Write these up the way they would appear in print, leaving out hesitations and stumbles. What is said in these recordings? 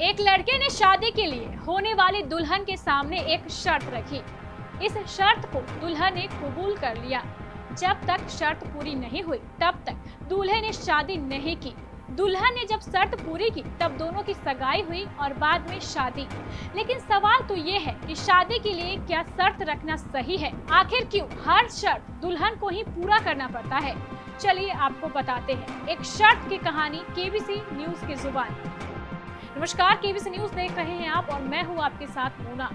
एक लड़के ने शादी के लिए होने वाली दुल्हन के सामने एक शर्त रखी। इस शर्त को दुल्हन ने कबूल कर लिया। जब तक शर्त पूरी नहीं हुई तब तक दूल्हे ने शादी नहीं की। दुल्हन ने जब शर्त पूरी की तब दोनों की सगाई हुई और बाद में शादी। लेकिन सवाल तो ये है कि शादी के लिए क्या शर्त रखना सही है? आखिर क्यों हर शर्त दुल्हन को ही पूरा करना पड़ता है? चलिए आपको बताते हैं एक शर्त की कहानी केबीसी न्यूज की जुबान। नमस्कार, केबीसी न्यूज देख रहे हैं आप और मैं हूं आपके साथ मोना।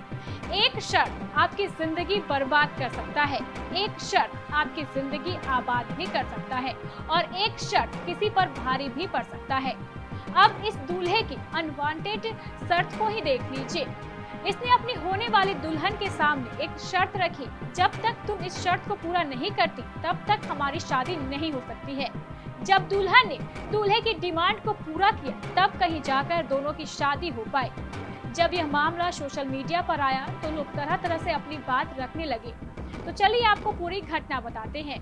एक शर्त आपकी जिंदगी बर्बाद कर सकता है, एक शर्त आपकी जिंदगी आबाद भी कर सकता है और एक शर्त किसी पर भारी भी पड़ सकता है। अब इस दूल्हे की अनवांटेड शर्त को ही देख लीजिए। इसने अपनी होने वाली दुल्हन के सामने एक शर्त रखी, जब तक तुम इस शर्त को पूरा नहीं करती तब तक हमारी शादी नहीं हो सकती है। जब दुल्हन ने दूल्हे की डिमांड को पूरा किया तब कहीं जाकर दोनों की शादी हो पाई। जब यह मामला सोशल मीडिया पर आया तो लोग तरह तरह से अपनी बात रखने लगे। तो चलिए आपको पूरी घटना बताते हैं।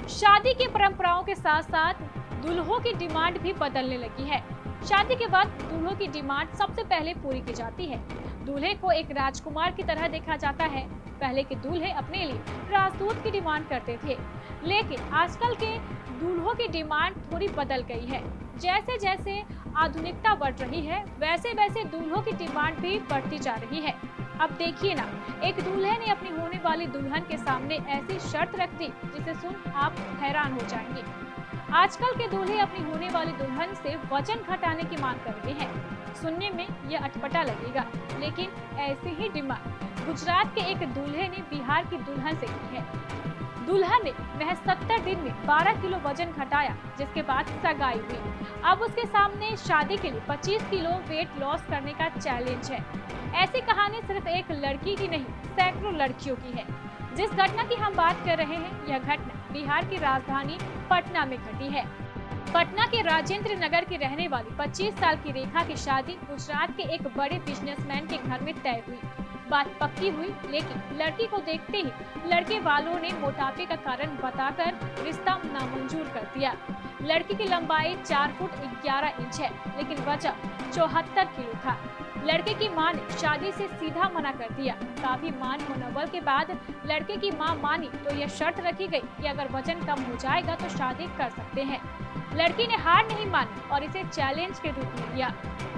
शादी की परंपराओं के साथ साथ दूल्हों की डिमांड भी बदलने लगी है। शादी के बाद दूल्हों की डिमांड सबसे पहले पूरी की जाती है। दूल्हे को एक राजकुमार की तरह देखा जाता है। पहले के दूल्हे अपने लिए राजदूत की डिमांड करते थे, लेकिन आजकल के दूल्हों की डिमांड थोड़ी बदल गई है। जैसे जैसे आधुनिकता बढ़ रही है वैसे वैसे दूल्हों की डिमांड भी बढ़ती जा रही है। अब देखिए ना, एक दूल्हे ने अपनी होने वाली दुल्हन के सामने ऐसी शर्त रख दी जिसे सुन आप हैरान हो जाएंगे। आजकल के दूल्हे अपनी होने वाली दुल्हन से वजन घटाने की मांग कर रहे हैं। सुनने में यह अटपटा लगेगा, लेकिन ऐसी ही डिमांड गुजरात के एक दूल्हे ने बिहार की दुल्हन से की है। दुल्हन ने महज 70 दिन में 12 किलो वजन घटाया, जिसके बाद सगाई हुई। अब उसके सामने शादी के लिए 25 किलो वेट लॉस करने का चैलेंज है। ऐसी कहानी सिर्फ एक लड़की की नहीं, सैकड़ों लड़कियों की है। जिस घटना की हम बात कर रहे हैं, यह घटना बिहार की राजधानी पटना में घटी है। पटना के राजेंद्र नगर की रहने वाली 25 साल की रेखा की शादी गुजरात के एक बड़े बिजनेसमैन के घर में तय हुई। बात पक्की हुई, लेकिन लड़की को देखते ही लड़के वालों ने मोटापे का कारण बताकर रिश्ता नामंजूर कर दिया। लड़की की लंबाई 4 फुट 11 इंच है, लेकिन वजन 74 किलो था। लड़के की मां ने शादी से सीधा मना कर दिया। काफी मान मनोबल के बाद लड़के की मां मानी तो यह शर्त रखी गई कि अगर वजन कम हो जाएगा तो शादी कर सकते हैं। लड़की ने हार नहीं मानी और इसे चैलेंज के रूप में लिया।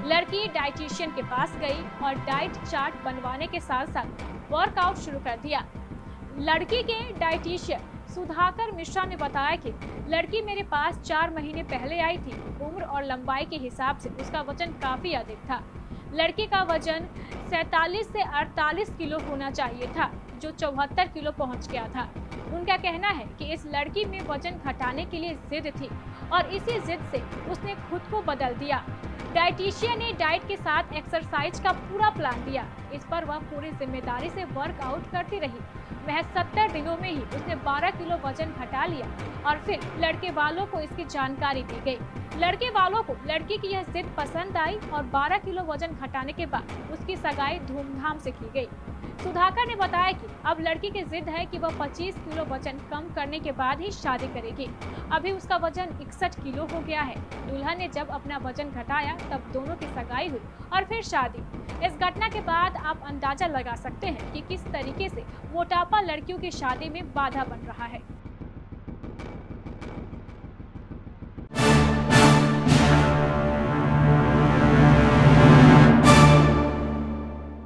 लड़की डाइटिशियन के पास गई और डाइट चार्ट बनवाने के साथ साथ वर्कआउट शुरू कर दिया। लड़की के डाइटिशियन सुधाकर मिश्रा ने बताया कि लड़की मेरे पास 4 महीने पहले आई थी। उम्र और लंबाई के हिसाब से उसका वजन काफी अधिक था। लड़की का वजन 47 से 48 किलो होना चाहिए था, जो 74 किलो पहुंच गया था। उनका कहना है कि इस लड़की में वजन घटाने के लिए जिद थी और इसी जिद से उसने खुद को बदल दिया। डाइटिशियन ने डाइट के साथ एक्सरसाइज का पूरा प्लान दिया। इस पर वह पूरी जिम्मेदारी से वर्कआउट करती रही। महज 70 दिनों में ही उसने 12 किलो वजन घटा लिया और फिर लड़के वालों को इसकी जानकारी दी गई। लड़के वालों को लड़की की यह जिद पसंद आई और 12 किलो वजन घटाने के बाद उसकी सगाई धूमधाम से की गई। सुधाकर ने बताया कि अब लड़की की जिद है कि वह 25 किलो वजन कम करने के बाद ही शादी करेगी। अभी उसका वजन 61 किलो हो गया है। दुल्हन ने जब अपना वजन घटाया तब दोनों की सगाई हुई और फिर शादी। इस घटना के बाद आप अंदाजा लगा सकते हैं कि किस तरीके से मोटापा लड़कियों की शादी में बाधा बन रहा है।